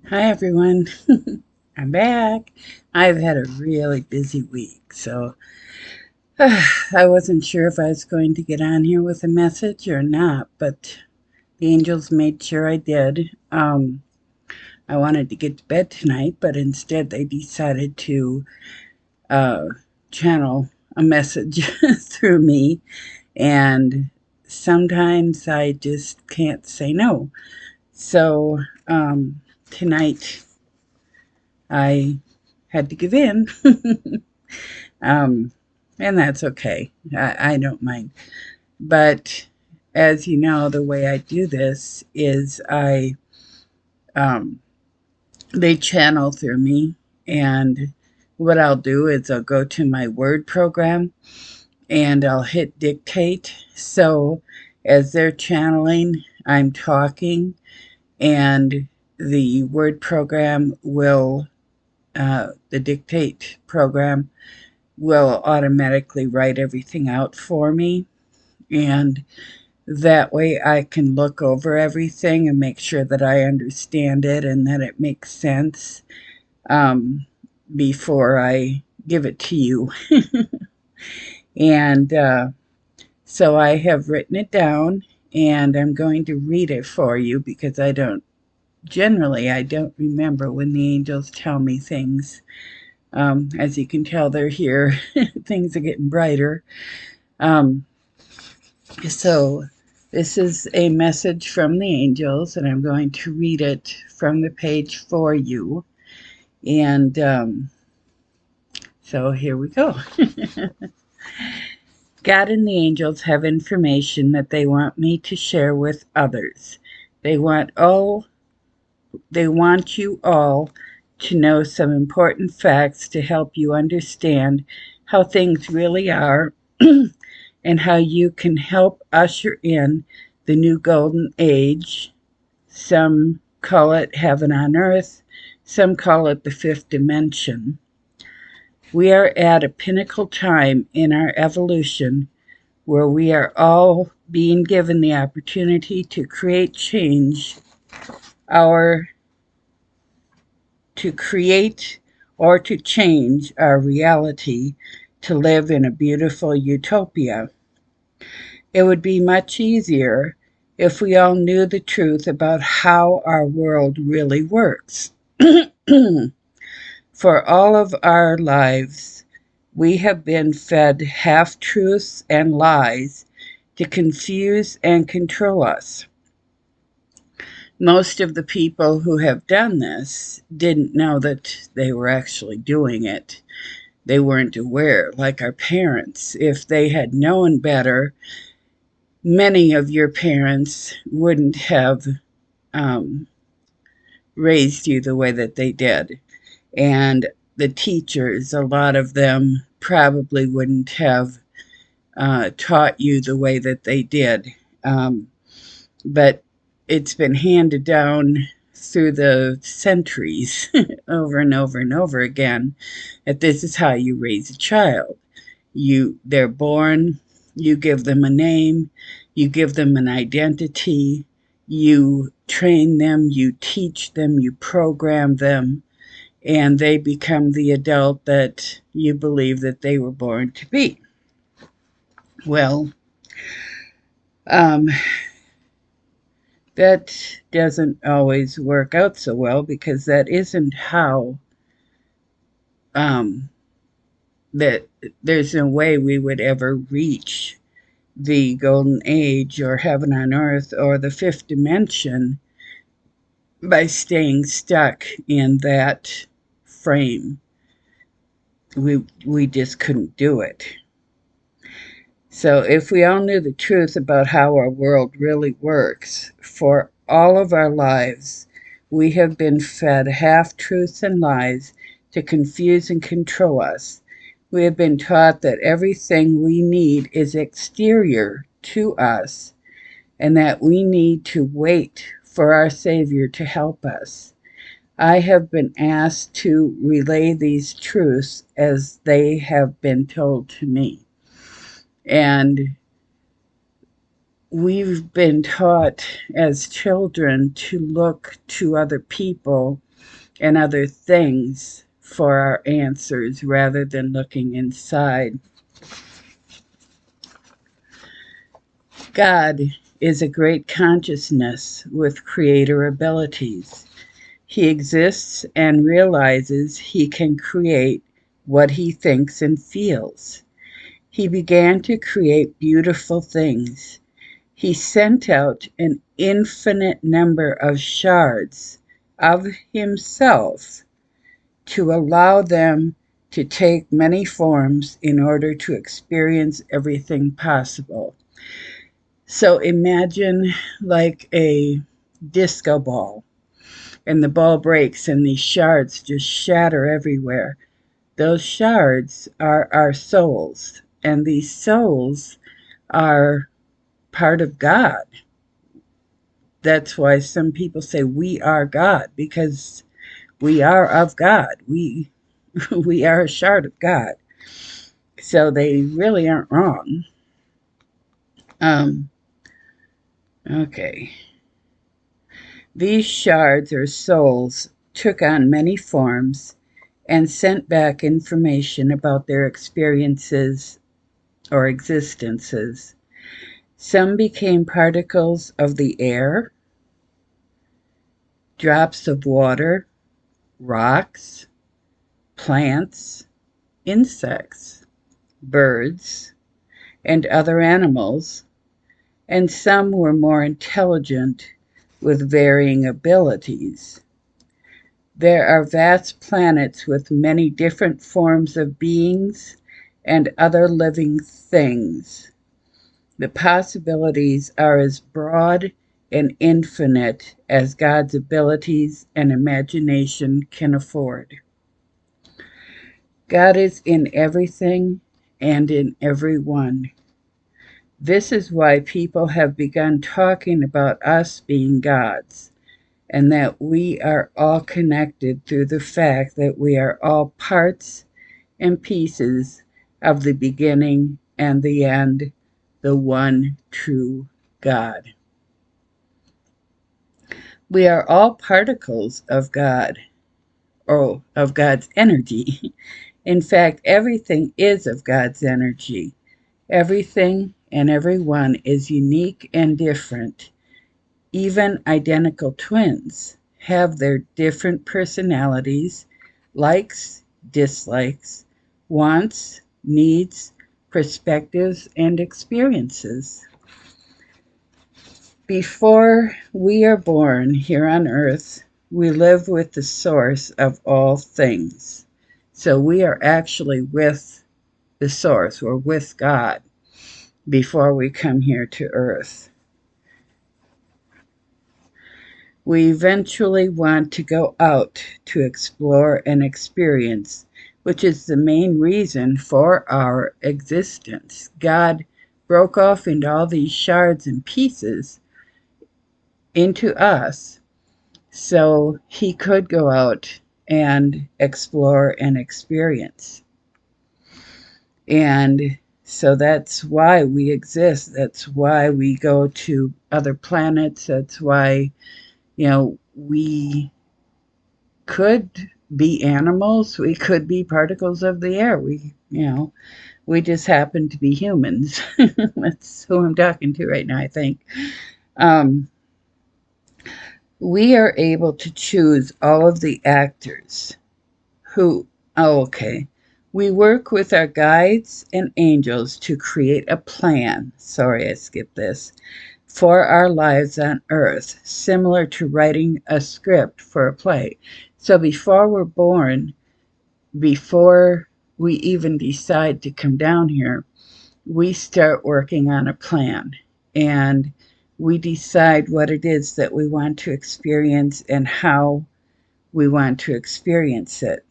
Hi everyone, I'm back. I've had a really busy week, so I wasn't sure if I was going to get on here with a message or not, but the angels made sure I did. I wanted to get to bed tonight, but instead they decided to uh, channel a message through me, and sometimes I just can't say no. So tonight I had to give in. um, and that's okay. I don't mind. But as you know, the way I do this is um, they channel through me. And what I'll do is I'll go to my Word program and I'll hit dictate. So as they're channeling, I'm talking, and the Word program the dictate program will automatically write everything out for me. And that way I can look over everything and make sure that I understand it and that it makes sense um, before I give it to you. And so I have written it down, and I'm going to read it for you because I don't remember when the angels tell me things. As you can tell, they're here. Things are getting brighter. Um, So, this is a message from the angels, and I'm going to read it from the page for you. And so, here we go. God and the angels have information that they want me to share with others. They want all they want you all to know some important facts to help you understand how things really are and how you can help usher in the new golden age. Some call it heaven on earth, some call it the fifth dimension. We are at a pinnacle time in our evolution where we are all being given the opportunity to create change, our to create or to change our reality to live in a beautiful utopia. It would be much easier if we all knew the truth about how our world really works. For all of our lives, we have been fed half truths and lies to confuse and control us. Most of the people who have done this didn't know that they were actually doing it. They weren't aware, like our parents. If they had known better, many of your parents wouldn't have um, raised you the way that they did. And the teachers, a lot of them probably wouldn't have taught you the way that they did. Um, but it's been handed down through the centuries over and over and over again that this is how you raise a child. They're born, you give them a name, you give them an identity, you train them, you teach them, you program them, and they become the adult that you believe that they were born to be. Well, um, that doesn't always work out so well because that isn't how um, that there's no way we would ever reach the golden age or heaven on earth or the fifth dimension by staying stuck in that frame. We just couldn't do it. So if we all knew the truth about how our world really works, for all of our lives, we have been fed half truths and lies to confuse and control us. We have been taught that everything we need is exterior to us and that we need to wait for our Savior to help us. I have been asked to relay these truths as they have been told to me. And we've been taught as children to look to other people and other things for our answers rather than looking inside. God is a great consciousness with creator abilities. He exists and realizes he can create what he thinks and feels. He began to create beautiful things. He sent out an infinite number of shards of himself to allow them to take many forms in order to experience everything possible. So imagine like a disco ball, and the ball breaks and these shards just shatter everywhere. Those shards are our souls, and these souls are part of God. That's why some people say we are God, because we are of God. We we are a shard of God. So they really aren't wrong. Um, okay. These shards or souls took on many forms and sent back information about their experiences or existences. Some became particles of the air, drops of water, rocks, plants, insects, birds, and other animals, and some were more intelligent with varying abilities. There are vast planets with many different forms of beings and other living things. The possibilities are as broad and infinite as God's abilities and imagination can afford. God is in everything and in everyone. This is why people have begun talking about us being gods, and that we are all connected through the fact that we are all parts and pieces of the beginning and the end, the one true God. We are all particles of God, or of God's energy. In fact, everything is of God's energy. Everything and everyone is unique and different. Even identical twins have their different personalities, likes, dislikes, wants, needs, perspectives, and experiences. Before we are born here on earth, we live with the source of all things. So we are actually with the source, or with God, before we come here to earth. We eventually want to go out to explore and experience, which is the main reason for our existence. God broke off into all these shards and pieces into us so he could go out and explore and experience. And so that's why we exist. That's why we go to other planets. That's why, we could be animals. We could be particles of the air. We just happen to be humans. That's who I'm talking to right now, I think. Um, we are able to choose all of the actors who, oh, okay. We work with our guides and angels to create a plan. Sorry, I skipped this. For our lives on earth, similar to writing a script for a play. So before we're born, before we even decide to come down here, we start working on a plan, and we decide what it is that we want to experience and how we want to experience it.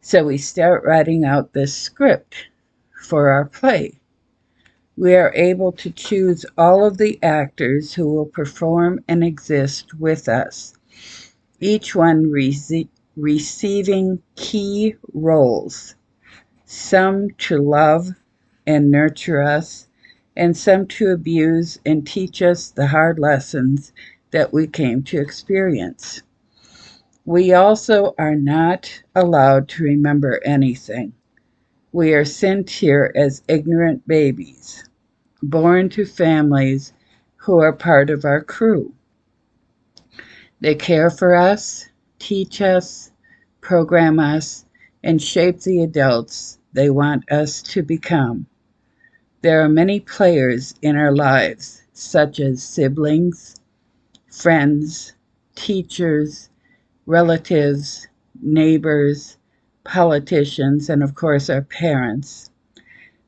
So we start writing out this script for our play. We are able to choose all of the actors who will perform and exist with us, each one receiving key roles, some to love and nurture us, and some to abuse and teach us the hard lessons that we came to experience. We also are not allowed to remember anything. We are sent here as ignorant babies, born to families who are part of our crew. They care for us, teach us, program us, and shape the adults they want us to become. There are many players in our lives, such as siblings, friends, teachers, relatives, neighbors, politicians, and of course our parents,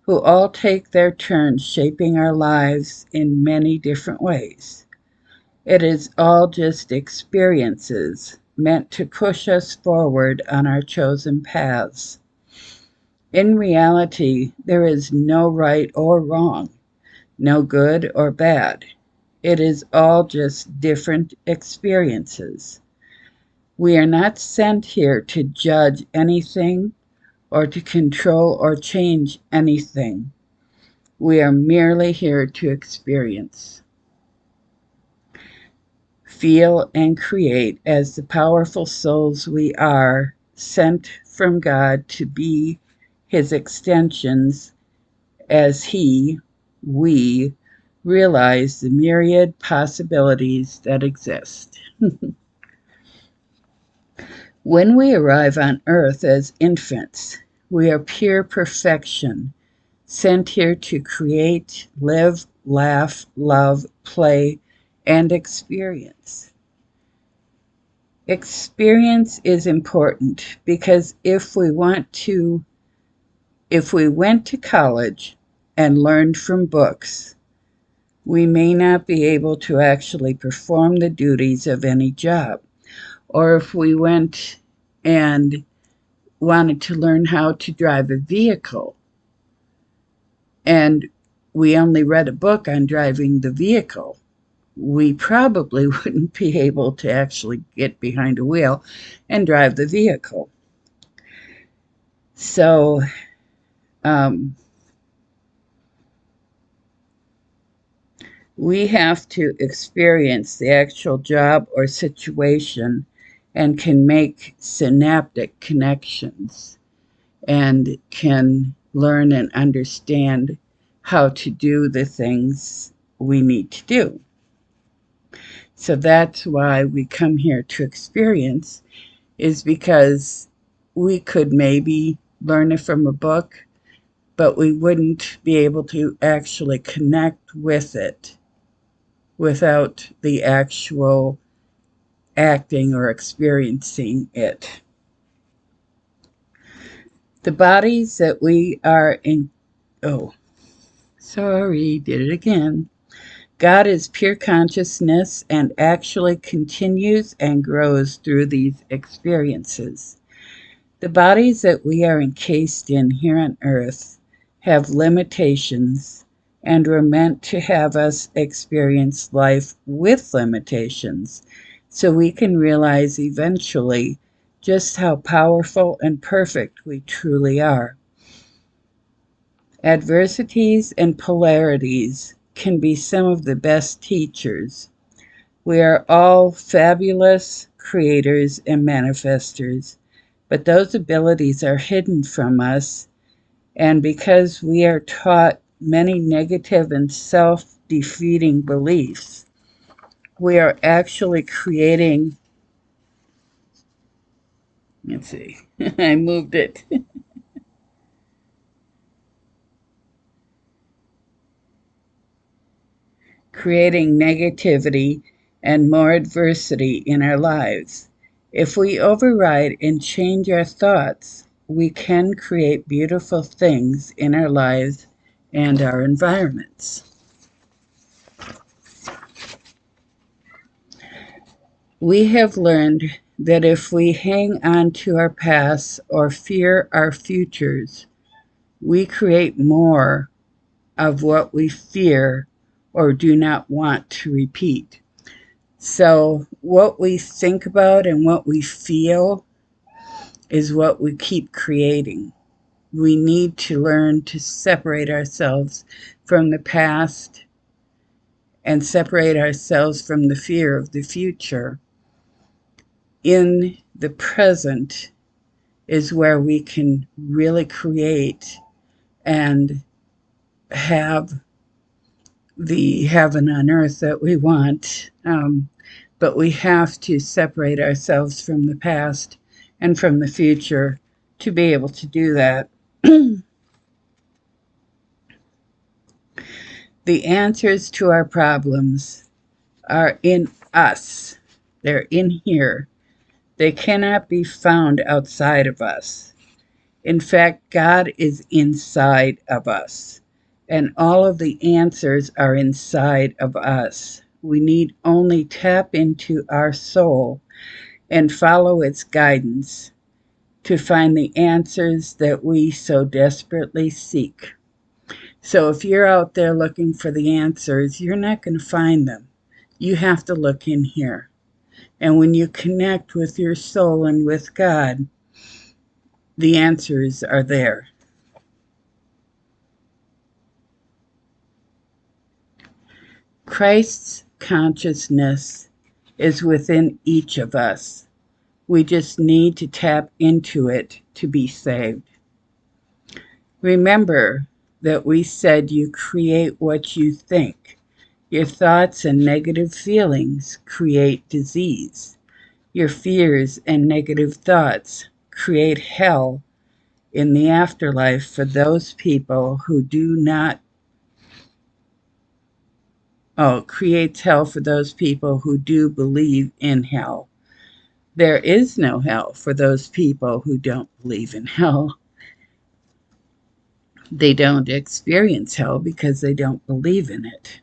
who all take their turn shaping our lives in many different ways. It is all just experiences meant to push us forward on our chosen paths. In reality, there is no right or wrong, no good or bad. It is all just different experiences. We are not sent here to judge anything or to control or change anything. We are merely here to experience, feel, and create as the powerful souls we are, sent from God to be His extensions as we, realize the myriad possibilities that exist. When we arrive on earth as infants, we are pure perfection, sent here to create, live, laugh, love, play, and experience. Experience is important because if we went to college and learned from books, we may not be able to actually perform the duties of any job. Or if we went and wanted to learn how to drive a vehicle and we only read a book on driving the vehicle, we probably wouldn't be able to actually get behind a wheel and drive the vehicle. So, we have to experience the actual job or situation and can make synaptic connections and can learn and understand how to do the things we need to do. So that's why we come here to experience, is because we could maybe learn it from a book, but we wouldn't be able to actually connect with it without the actual acting or experiencing it. The bodies that we are in, oh, sorry, did it again. God is pure consciousness and actually continues and grows through these experiences. The bodies that we are encased in here on earth have limitations and were meant to have us experience life with limitations so we can realize eventually just how powerful and perfect we truly are. Adversities and polarities can be some of the best teachers. We are all fabulous creators and manifestors, but those abilities are hidden from us, and because we are taught many negative and self-defeating beliefs, we are actually creating, let's see, I moved it. Creating negativity and more adversity in our lives. If we override and change our thoughts, we can create beautiful things in our lives and our environments. We have learned that if we hang on to our past or fear our futures, we create more of what we fear or do not want to repeat. So what we think about and what we feel is what we keep creating. We need to learn to separate ourselves from the past and separate ourselves from the fear of the future. In the present is where we can really create and have the heaven on earth that we want. But we have to separate ourselves from the past and from the future to be able to do that. The answers to our problems are in us. They're in here. They cannot be found outside of us. In fact, God is inside of us, and all of the answers are inside of us. We need only tap into our soul and follow its guidance to find the answers that we so desperately seek. So if you're out there looking for the answers, you're not going to find them. You have to look in here. And when you connect with your soul and with God, the answers are there. Christ's consciousness is within each of us. We just need to tap into it to be saved. Remember that we said you create what you think. Your thoughts and negative feelings create disease. Your fears and negative thoughts create hell in the afterlife for those people who do not. Creates hell for those people who do believe in hell. There is no hell for those people who don't believe in hell. They don't experience hell because they don't believe in it.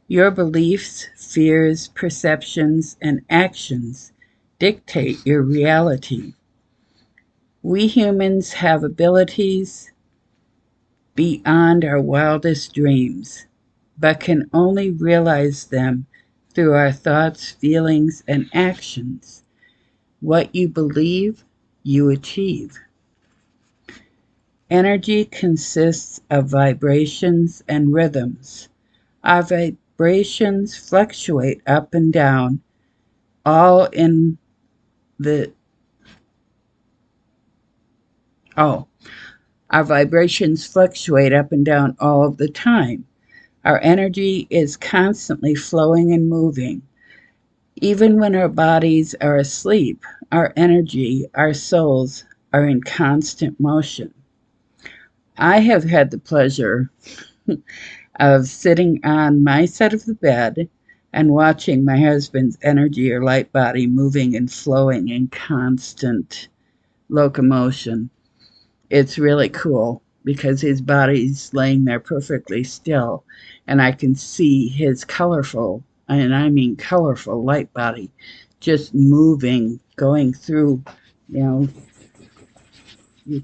Your beliefs, fears, perceptions, and actions dictate your reality. We humans have abilities beyond our wildest dreams, but can only realize them through our thoughts, feelings, and actions. What you believe, you achieve. Energy consists of vibrations and rhythms. Our vibrations fluctuate up and down, all in the our vibrations fluctuate up and down all of the time. Our energy is constantly flowing and moving. Even when our bodies are asleep, our energy, our souls are in constant motion. I have had the pleasure of sitting on my side of the bed and watching my husband's energy or light body moving and flowing in constant locomotion. It's really cool because his body's laying there perfectly still, and I can see his colorful, and I mean colorful, light body just moving, going through, you know,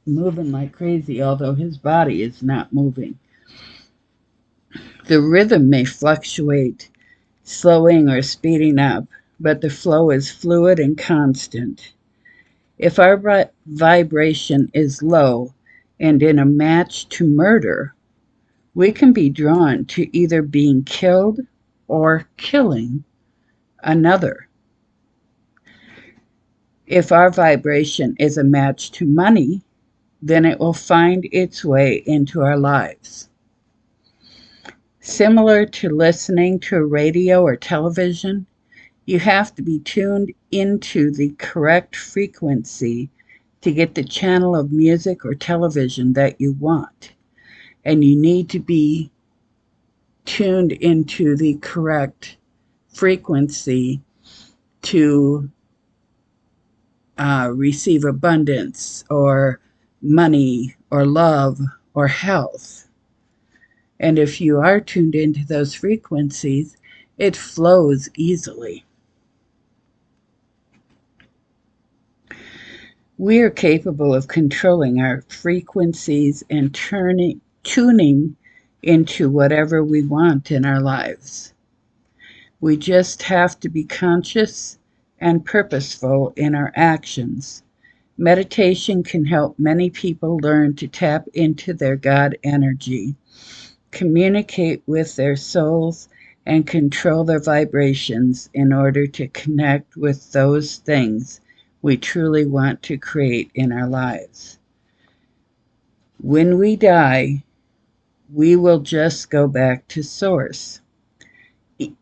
moving like crazy, although his body is not moving. The rhythm may fluctuate, slowing or speeding up, but the flow is fluid and constant. If our vibration is low and in a match to murder, we can be drawn to either being killed or killing another. If our vibration is a match to money, then it will find its way into our lives. Similar to listening to a radio or television, you have to be tuned into the correct frequency to get the channel of music or television that you want. And you need to be tuned into the correct frequency to receive abundance or money or love or health. And if you are tuned into those frequencies, it flows easily. We are capable of controlling our frequencies and tuning into whatever we want in our lives. We just have to be conscious and purposeful in our actions Meditation can help many people learn to tap into their God energy, communicate with their souls, and control their vibrations in order to connect with those things we truly want to create in our lives. When we die, we will just go back to source.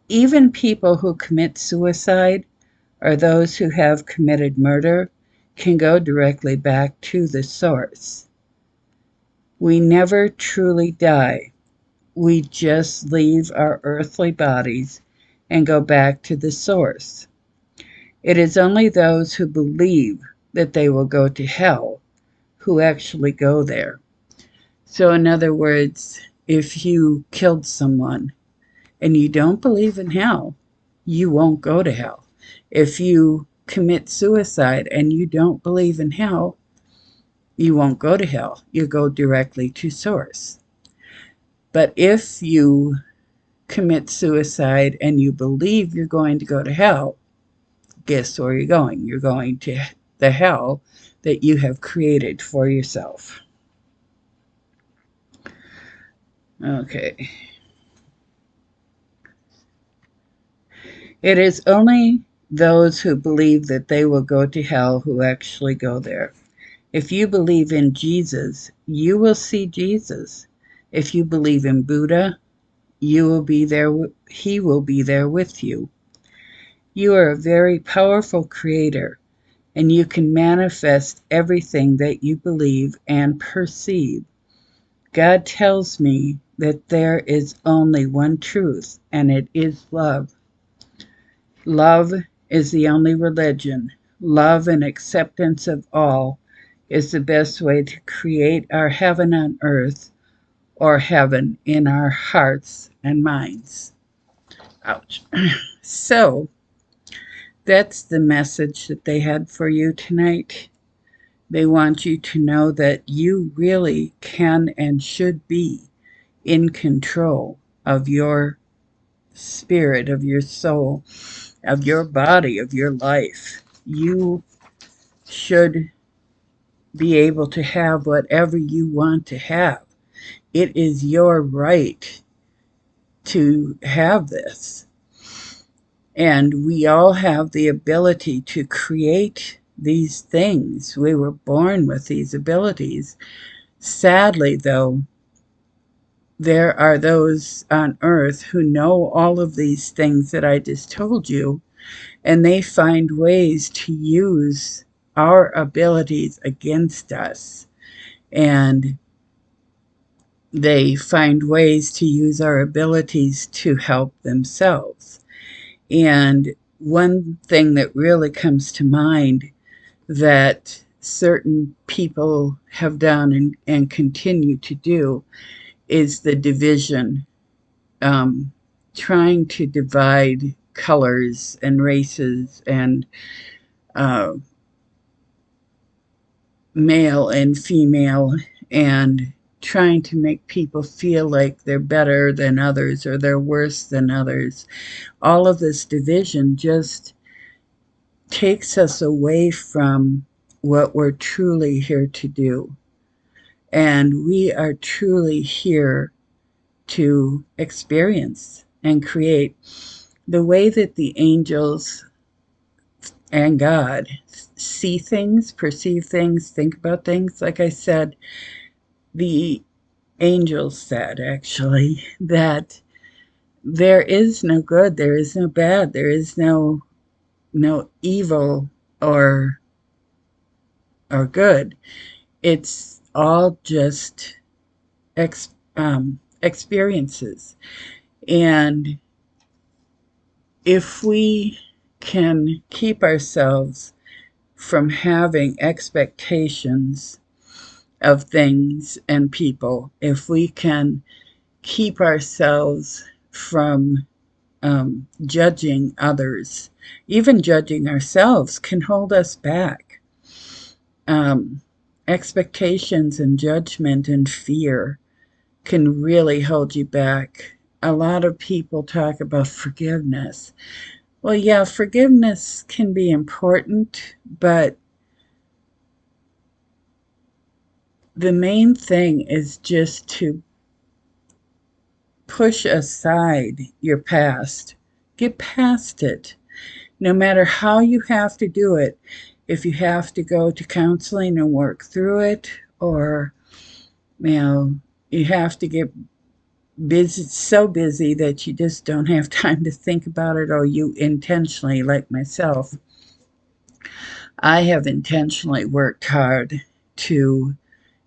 Even people who commit suicide or those who have committed murder can go directly back to the source. We never truly die. We just leave our earthly bodies and go back to the source. It is only those who believe that they will go to hell who actually go there. So, in other words, if you killed someone and you don't believe in hell, you won't go to hell. If you commit suicide and you don't believe in hell, you won't go to hell. You go directly to source. But if you commit suicide and you believe you're going to go to hell, guess where you're going? You're going to the hell that you have created for yourself. Okay. It is only those who believe that they will go to hell who actually go there. If you believe in Jesus, you will see Jesus. If you believe in Buddha, you will be there. He will be there with you. You are a very powerful creator, and you can manifest everything that you believe and perceive. God tells me that there is only one truth, and it is love. Love is the only religion. Love and acceptance of all is the best way to create our heaven on earth, or heaven in our hearts and minds. Ouch. So, that's the message that they had for you tonight. They want you to know that you really can and should be in control of your spirit, of your soul, of your body, of your life. You should be able to have whatever you want to have. It is your right to have this. And we all have the ability to create these things. We were born with these abilities. Sadly, though, there are those on earth who know all of these things that I just told you, and they find ways to use our abilities against us. And they find ways to use our abilities to help themselves. And one thing that really comes to mind that certain people have done and continue to do is the division, trying to divide colors and races and uh, male and female, and trying to make people feel like they're better than others or they're worse than others. All of this division just takes us away from what we're truly here to do. And we are truly here to experience and create the way that the angels and God see things, perceive things, think about things. Like I said, the angels said actually that there is no good, there is no bad, there is no evil or good. It's all just experiences. And if we can keep ourselves from having expectations of things and people, if we can keep ourselves from judging others, even judging ourselves can hold us back. Expectations and judgment and fear can really hold you back. A lot of people talk about forgiveness. Well, yeah, forgiveness can be important, but the main thing is just to push aside your past. Get past it. No matter how you have to do it, if you have to go to counseling and work through it, or, you know, you have to get busy, so busy that you just don't have time to think about it, or you intentionally, like myself, I have intentionally worked hard to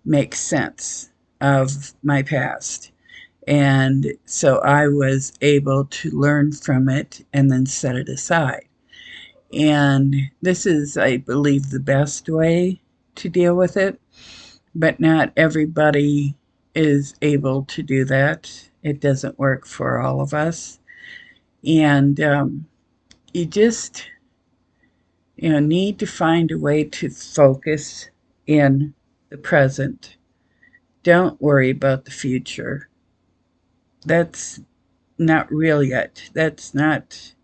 make sense of my past. And so I was able to learn from it and then set it aside. And this is, I believe, the best way to deal with it, but not everybody is able to do that. It doesn't work for all of us. And you just, need to find a way to focus in the present. Don't worry about the future. That's not real yet. That's not,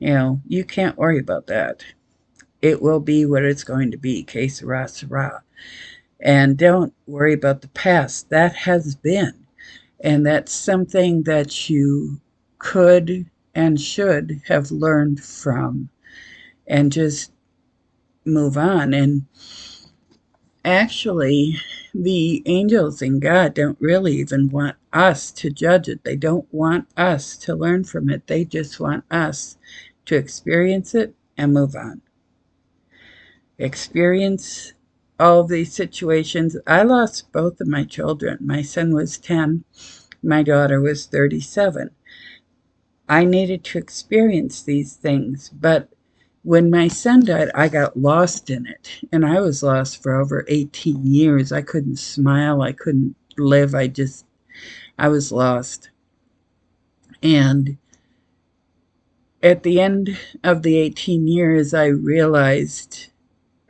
you can't worry about that. It will be what it's going to be. Que sera, sera. And don't worry about the past. That has been. And that's something that you could and should have learned from, and just move on. And actually, the angels and God don't really even want us to judge it. They don't want us to learn from it. They just want us to experience it and move on. Experience all of these situations. I lost both of my children. My son was 10, my daughter was 37. I needed to experience these things, but when my son died, I got lost in it, and I was lost for over 18 years. I couldn't smile, I couldn't live, I was lost. And at the end of the 18 years, I realized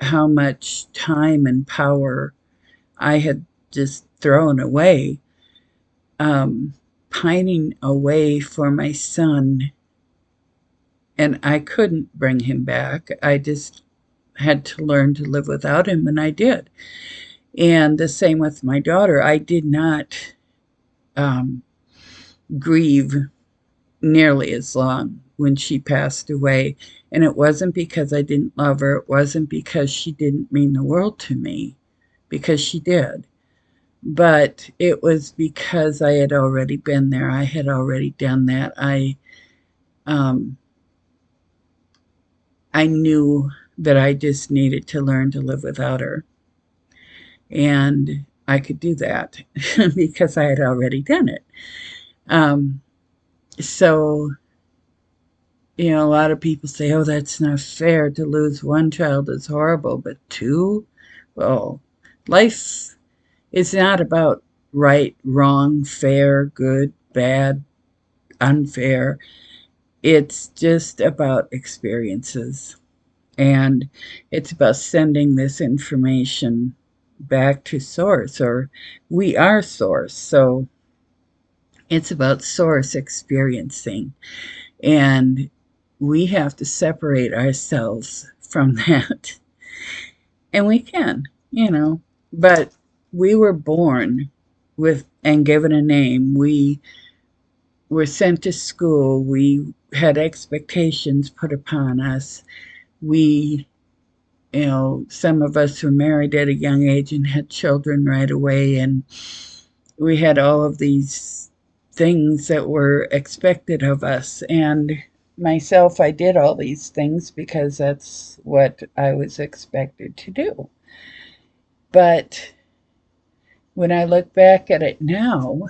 how much time and power I had just thrown away, pining away for my son, and I couldn't bring him back. I just had to learn to live without him, and I did. And the same with my daughter. I did not grieve nearly as long when she passed away. And it wasn't because I didn't love her. It wasn't because she didn't mean the world to me, because she did. But it was because I had already been there. I had already done that. I knew that I just needed to learn to live without her. And I could do that because I had already done it. Um, so, a lot of people say, oh, that's not fair. To lose one child is horrible, but two? Well, life is not about right, wrong, fair, good, bad, unfair. It's just about experiences. And it's about sending this information back to source, or we are source. So it's about source experiencing. And we have to separate ourselves from that. And we can, but we were born with and given a name. We were sent to school. We had expectations put upon us. We, some of us were married at a young age and had children right away. And we had all of these things that were expected of us. And myself, I did all these things because that's what I was expected to do. But when I look back at it now,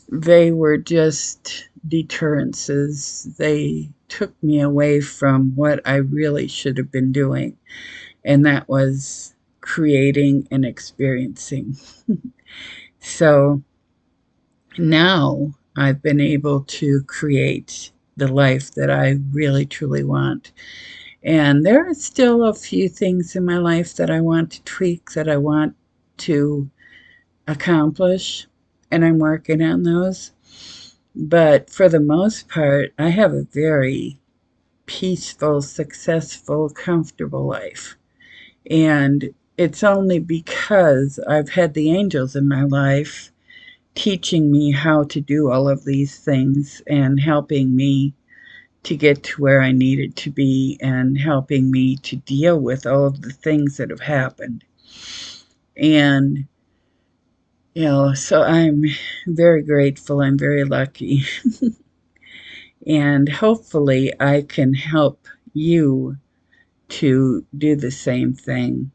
they were just deterrences. They took me away from what I really should have been doing, and that was creating and experiencing. So now I've been able to create the life that I really truly want. And there are still a few things in my life that I want to tweak, that I want to accomplish, and I'm working on those. But for the most part, I have a very peaceful, successful, comfortable life. And it's only because I've had the angels in my life teaching me how to do all of these things and helping me to get to where I needed to be and helping me to deal with all of the things that have happened. And, so I'm very grateful. I'm very lucky. And hopefully I can help you to do the same thing,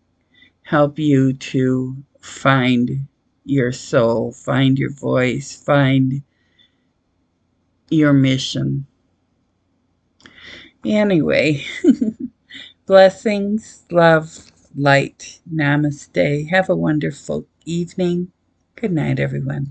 help you to find your soul, find your voice, find your mission. Anyway, blessings, love, light. Namaste. Have a wonderful evening. Good night, everyone.